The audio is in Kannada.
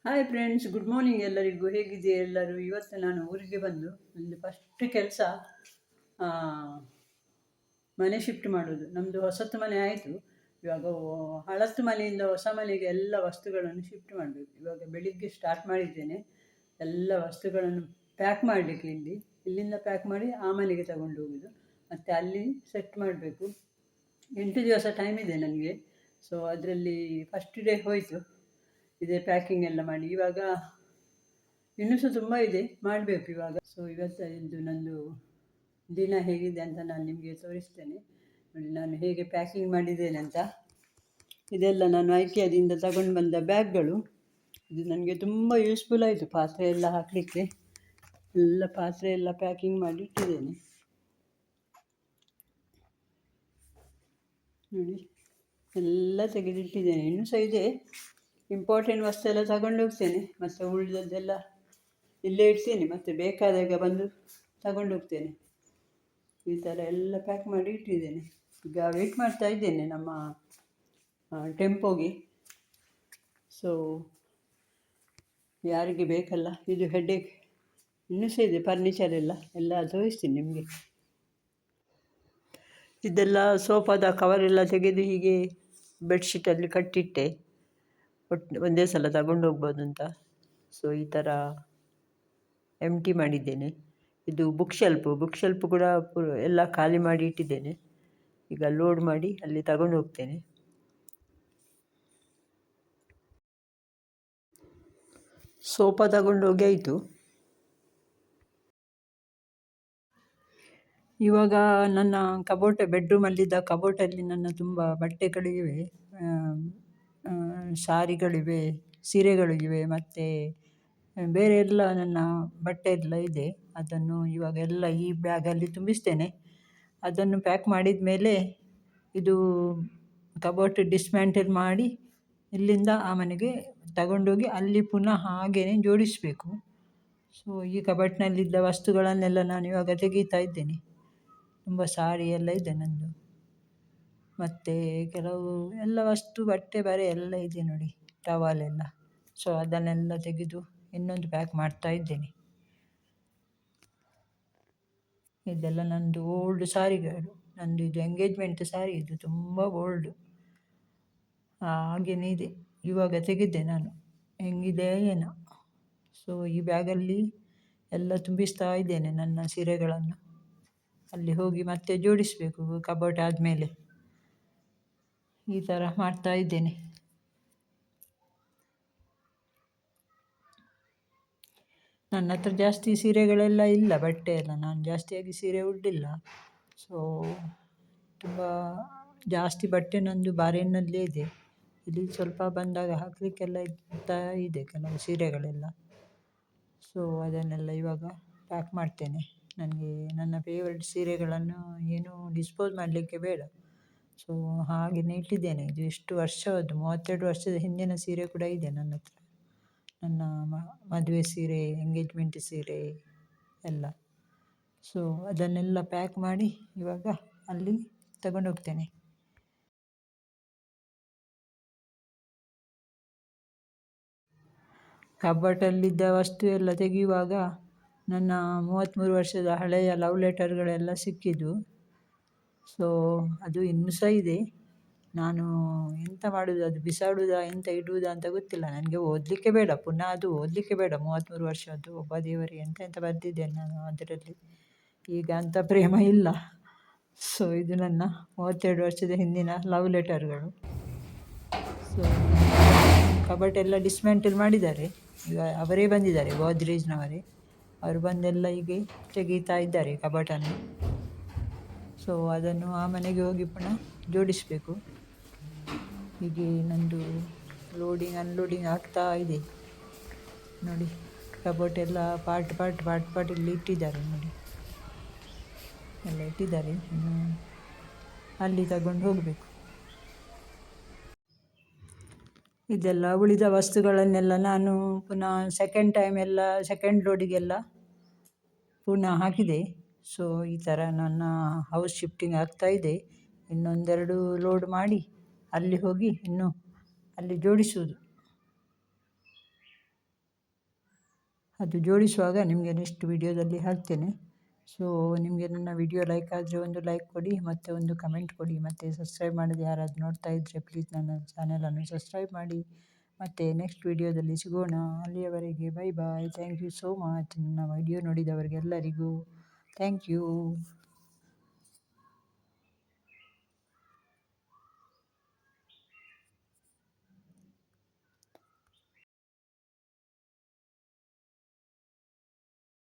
ಹಾಯ್ ಫ್ರೆಂಡ್ಸ್, ಗುಡ್ ಮಾರ್ನಿಂಗ್ ಎಲ್ಲರಿಗೂ. ಹೇಗಿದೆ ಎಲ್ಲರೂ? ಇವತ್ತು ನಾನು ಊರಿಗೆ ಬಂದು ಒಂದು ಫಸ್ಟ್ ಕೆಲಸ ಮನೆ ಶಿಫ್ಟ್ ಮಾಡೋದು. ನಮ್ಮದು ಹೊಸತು ಮನೆ ಆಯಿತು. ಇವಾಗ ಹಳತ್ತು ಮನೆಯಿಂದ ಹೊಸ ಮನೆಗೆ ಎಲ್ಲ ವಸ್ತುಗಳನ್ನು ಶಿಫ್ಟ್ ಮಾಡಬೇಕು. ಇವಾಗ ಬೆಳಿಗ್ಗೆ ಸ್ಟಾರ್ಟ್ ಮಾಡಿದ್ದೇನೆ. ಎಲ್ಲ ವಸ್ತುಗಳನ್ನು ಪ್ಯಾಕ್ ಮಾಡಲಿಕ್ಕೆ ಇಲ್ಲಿಂದ ಪ್ಯಾಕ್ ಮಾಡಿ ಆ ಮನೆಗೆ ತಗೊಂಡು ಹೋಗೋದು, ಮತ್ತು ಅಲ್ಲಿ ಸೆಟ್ ಮಾಡಬೇಕು. 8 ದಿವಸ ಟೈಮ್ ಇದೆ ನನಗೆ. ಸೊ ಅದರಲ್ಲಿ ಫಸ್ಟ್ ಡೇ ಹೋಯಿತು ಇದೇ ಪ್ಯಾಕಿಂಗ್ ಎಲ್ಲ ಮಾಡಿ. ಇವಾಗ ಇನ್ನೂ ಸಹ ತುಂಬ ಇದೆ ಮಾಡಬೇಕು ಇವಾಗ. ಸೊ ಇವತ್ತು ನಂದು ದಿನ ಹೇಗಿದೆ ಅಂತ ನಾನು ನಿಮಗೆ ತೋರಿಸ್ತೇನೆ ನೋಡಿ, ನಾನು ಹೇಗೆ ಪ್ಯಾಕಿಂಗ್ ಮಾಡಿದ್ದೇನೆ ಅಂತ. ಇದೆಲ್ಲ ನಾನು ಐಕಿಯಾದಿಂದ ತಗೊಂಡು ಬಂದ ಬ್ಯಾಗ್ಗಳು. ಇದು ನನಗೆ ತುಂಬ ಯೂಸ್ಫುಲ್ ಆಯಿತು. ಪಾತ್ರೆ ಎಲ್ಲ ಹಾಕಲಿಕ್ಕೆ ಎಲ್ಲ ಪಾತ್ರೆ ಎಲ್ಲ ಪ್ಯಾಕಿಂಗ್ ಮಾಡಿ ಇಟ್ಟಿದ್ದೇನೆ ನೋಡಿ, ಎಲ್ಲ ತೆಗೆದಿಟ್ಟಿದ್ದೇನೆ. ಇನ್ನೂ ಸಹ ಇದೆ. ಇಂಪಾರ್ಟೆಂಟ್ ವಸ್ತು ಎಲ್ಲ ತಗೊಂಡು ಹೋಗ್ತೇನೆ, ಮತ್ತು ಉಳಿದದ್ದೆಲ್ಲ ಇಲ್ಲೇ ಇಡ್ತೇನೆ, ಮತ್ತು ಬೇಕಾದಾಗ ಬಂದು ತಗೊಂಡು ಹೋಗ್ತೇನೆ. ಈ ಥರ ಎಲ್ಲ ಪ್ಯಾಕ್ ಮಾಡಿ ಇಟ್ಟಿದ್ದೇನೆ. ಈಗ ವೆಯ್ಟ್ ಮಾಡ್ತಾ ಇದ್ದೇನೆ ನಮ್ಮ ಟೆಂಪೋಗೆ. ಸೊ ಯಾರಿಗೆ ಬೇಕಲ್ಲ, ಇದು ಹೆಡ್ಡೇಕ್. ಇನ್ನೂ ಸಹ ಇದೆ ಫರ್ನಿಚರ್ ಎಲ್ಲ ತೋರಿಸ್ತೀನಿ ನಿಮಗೆ. ಇದೆಲ್ಲ ಸೋಫಾದ ಕವರೆಲ್ಲ ತೆಗೆದು ಹೀಗೆ ಬೆಡ್ಶೀಟಲ್ಲಿ ಕಟ್ಟಿಟ್ಟೆ, ಒಂದೇ ಸಲ ತಗೊಂಡು ಹೋಗ್ಬೋದು ಅಂತ. ಸೊ ಈ ಥರ ಎಂಟಿ ಮಾಡಿದ್ದೇನೆ. ಇದು ಬುಕ್ ಶೆಲ್ಫ್ ಕೂಡ ಎಲ್ಲ ಖಾಲಿ ಮಾಡಿ ಇಟ್ಟಿದ್ದೇನೆ. ಈಗ ಲೋಡ್ ಮಾಡಿ ಅಲ್ಲಿ ತಗೊಂಡು ಹೋಗ್ತೇನೆ. ಸೋಫಾ ತಗೊಂಡು ಹೋಗಿ ಆಯಿತು. ಇವಾಗ ನನ್ನ ಬೆಡ್ರೂಮಲ್ಲಿದ್ದ ಕಬೋಟಲ್ಲಿ ನನ್ನ ತುಂಬ ಬಟ್ಟೆಗಳಿವೆ, ಸಾರಿಗಳಿವೆ, ಸೀರೆಗಳಿವೆ, ಮತ್ತು ಬೇರೆ ಎಲ್ಲ ನನ್ನ ಬಟ್ಟೆ ಎಲ್ಲ ಇದೆ. ಅದನ್ನು ಇವಾಗ ಎಲ್ಲ ಈ ಬ್ಯಾಗಲ್ಲಿ ತುಂಬಿಸ್ತೇನೆ. ಅದನ್ನು ಪ್ಯಾಕ್ ಮಾಡಿದ ಮೇಲೆ ಇದು ಕಬೋಟ್ ಡಿಸ್ಮ್ಯಾಂಟಲ್ ಮಾಡಿ ಇಲ್ಲಿಂದ ಆ ಮನೆಗೆ ತಗೊಂಡೋಗಿ ಅಲ್ಲಿ ಪುನಃ ಹಾಗೆಯೇ ಜೋಡಿಸಬೇಕು. ಸೊ ಈ ಕಬೋಟ್ನಲ್ಲಿದ್ದ ವಸ್ತುಗಳನ್ನೆಲ್ಲ ನಾನು ಇವಾಗ ತೆಗೀತಾ ಇದ್ದೇನೆ. ತುಂಬ ಸಾರಿ ಎಲ್ಲ ಇದೆ ನನ್ನದು, ಮತ್ತು ಕೆಲವು ಎಲ್ಲ ವಸ್ತು ಬಟ್ಟೆ ಬರೆ ಎಲ್ಲ ಇದೆ ನೋಡಿ, ಟವಲೆಲ್ಲ. ಸೊ ಅದನ್ನೆಲ್ಲ ತೆಗೆದು ಇನ್ನೊಂದು ಪ್ಯಾಕ್ ಮಾಡ್ತಾ ಇದ್ದೇನೆ. ಇದೆಲ್ಲ ನನ್ನದು ಓಲ್ಡ್ ಸಾರಿಗಳು. ನಂದು ಇದು ಎಂಗೇಜ್ಮೆಂಟ್ ಸಾರಿ, ಇದು ತುಂಬ ಓಲ್ಡು, ಹಾಗೆಯೇ ಇದೆ. ಇವಾಗ ತೆಗೆದೆ ನಾನು, ಹೆಂಗಿದೆ ಏನೋ. ಸೊ ಈ ಬ್ಯಾಗಲ್ಲಿ ಎಲ್ಲ ತುಂಬಿಸ್ತಾ ಇದ್ದೇನೆ ನನ್ನ ಸೀರೆಗಳನ್ನು. ಅಲ್ಲಿ ಹೋಗಿ ಮತ್ತೆ ಜೋಡಿಸಬೇಕು ಕಬೋಟ್ ಆದಮೇಲೆ. ಈ ಥರ ಮಾಡ್ತಾ ಇದ್ದೇನೆ. ನನ್ನ ಹತ್ರ ಜಾಸ್ತಿ ಸೀರೆಗಳೆಲ್ಲ ಇಲ್ಲ, ಬಟ್ಟೆ ಎಲ್ಲ ನಾನು ಜಾಸ್ತಿಯಾಗಿ ಸೀರೆ ಉಡಲಿಲ್ಲ. ಸೊ ತುಂಬ ಜಾಸ್ತಿ ಬಟ್ಟೆ ನಂದು ಬಾರೆನ್ನಲ್ಲೇ ಇದೆ. ಇಲ್ಲಿ ಸ್ವಲ್ಪ ಬಂದಾಗ ಹಾಕಲಿಕ್ಕೆಲ್ಲ ಇರ್ತಾ ಇದೆ ಕೆಲವು ಸೀರೆಗಳೆಲ್ಲ. ಸೊ ಅದನ್ನೆಲ್ಲ ಇವಾಗ ಪ್ಯಾಕ್ ಮಾಡ್ತೇನೆ. ನನಗೆ ನನ್ನ ಫೇವ್ರೆಟ್ ಸೀರೆಗಳನ್ನು ಏನೂ ಡಿಸ್ಪೋಸ್ ಮಾಡಲಿಕ್ಕೆ ಬೇಡ. ಸೊ ಹಾಗೆಯೇ ಇಟ್ಟಿದ್ದೇನೆ. ಇದು ಎಷ್ಟು ವರ್ಷದ್ದು, 32 ವರ್ಷದ ಹಿಂದಿನ ಸೀರೆ ಕೂಡ ಇದೆ ನನ್ನ ಹತ್ರ. ನನ್ನ ಮದುವೆ ಸೀರೆ, ಎಂಗೇಜ್ಮೆಂಟ್ ಸೀರೆ ಎಲ್ಲ. ಸೊ ಅದನ್ನೆಲ್ಲ ಪ್ಯಾಕ್ ಮಾಡಿ ಇವಾಗ ಅಲ್ಲಿ ತಗೊಂಡೋಗ್ತೇನೆ. ಕಬೋಟಲ್ಲಿದ್ದ ವಸ್ತು ಎಲ್ಲ ತೆಗೆಯುವಾಗ ನನ್ನ 33 ವರ್ಷದ ಹಳೆಯ ಲವ್ ಲೆಟರ್ಗಳೆಲ್ಲ ಸಿಕ್ಕಿದ್ದು. ಸೊ ಅದು ಇನ್ನೂ ಸಹ ಇದೆ. ನಾನು ಎಂತ ಮಾಡೋದು, ಅದು ಬಿಸಾಡುವುದಾ ಎಂತ ಇಡುವುದಾ ಅಂತ ಗೊತ್ತಿಲ್ಲ. ನನಗೆ ಓದಲಿಕ್ಕೆ ಬೇಡ, ಪುನಃ ಅದು ಓದಲಿಕ್ಕೆ ಬೇಡ. 33 ವರ್ಷದ್ದು, ಒಬ್ಬ ದೇವರೇ, ಎಂತ ಬರೆದಿದ್ದೇನೆ ನಾನು ಅದರಲ್ಲಿ. ಈಗ ಅಂಥ ಪ್ರೇಮ ಇಲ್ಲ. ಸೊ ಇದು ನನ್ನ 32 ವರ್ಷದ ಹಿಂದಿನ ಲವ್ ಲೆಟರ್ಗಳು. ಸೊ ಕಬೋಟೆಲ್ಲ ಡಿಸ್ಮ್ಯಾಂಟಲ್ ಮಾಡಿದ್ದಾರೆ. ಈಗ ಅವರೇ ಬಂದಿದ್ದಾರೆ, ಗೋದ್ರೇಜ್ನವರೇ. ಅವರು ಬಂದೆಲ್ಲ ಹೀಗೆ ತೆಗೀತಾ ಇದ್ದಾರೆ ಕಬೋಟನ್ನು. ಸೊ ಅದನ್ನು ಆ ಮನೆಗೆ ಹೋಗಿ ಪುನಃ ಜೋಡಿಸಬೇಕು. ಹೀಗೆ ನಂದು ಲೋಡಿಂಗ್ ಅನ್ಲೋಡಿಂಗ್ ಆಗ್ತಾ ಇದೆ ನೋಡಿ. ಕಬೋಟೆಲ್ಲ ಪಾರ್ಟ್ ಇಲ್ಲಿ ಇಟ್ಟಿದ್ದಾರೆ ನೋಡಿ, ಎಲ್ಲ ಇಟ್ಟಿದ್ದಾರೆ. ಇನ್ನು ಅಲ್ಲಿ ತಗೊಂಡು ಹೋಗಬೇಕು. ಇದೆಲ್ಲ ಉಳಿದ ವಸ್ತುಗಳನ್ನೆಲ್ಲ ನಾನು ಪುನಃ ಸೆಕೆಂಡ್ ಲೋಡಿಗೆಲ್ಲ ಪುನಃ ಹಾಕಿದೆ. ಸೊ ಈ ಥರ ನನ್ನ ಹೌಸ್ ಶಿಫ್ಟಿಂಗ್ ಆಗ್ತಾಯಿದೆ. ಇನ್ನೊಂದೆರಡು ಲೋಡ್ ಮಾಡಿ ಅಲ್ಲಿ ಹೋಗಿ ಇನ್ನು ಅಲ್ಲಿ ಜೋಡಿಸುವುದು. ಅದು ಜೋಡಿಸುವಾಗ ನಿಮಗೆ ನೆಕ್ಸ್ಟ್ ವಿಡಿಯೋದಲ್ಲಿ ಹಾಕ್ತೇನೆ. ಸೊ ನಿಮಗೆ ನನ್ನ ವಿಡಿಯೋ ಲೈಕ್ ಆದರೆ ಒಂದು ಲೈಕ್ ಕೊಡಿ, ಮತ್ತು ಒಂದು ಕಮೆಂಟ್ ಕೊಡಿ, ಮತ್ತು ಸಬ್ಸ್ಕ್ರೈಬ್ ಮಾಡದೆ ಯಾರಾದರೂ ನೋಡ್ತಾ ಇದ್ದರೆ ಪ್ಲೀಸ್ ನನ್ನ ಚಾನಲನ್ನು ಸಬ್ಸ್ಕ್ರೈಬ್ ಮಾಡಿ. ಮತ್ತು ನೆಕ್ಸ್ಟ್ ವಿಡಿಯೋದಲ್ಲಿ ಸಿಗೋಣ. ಅಲ್ಲಿಯವರೆಗೆ bye bye. Thank you so much. ನನ್ನ ವಿಡಿಯೋ ನೋಡಿದವರಿಗೆಲ್ಲರಿಗೂ ಥ್ಯಾಂಕ್ ಯು.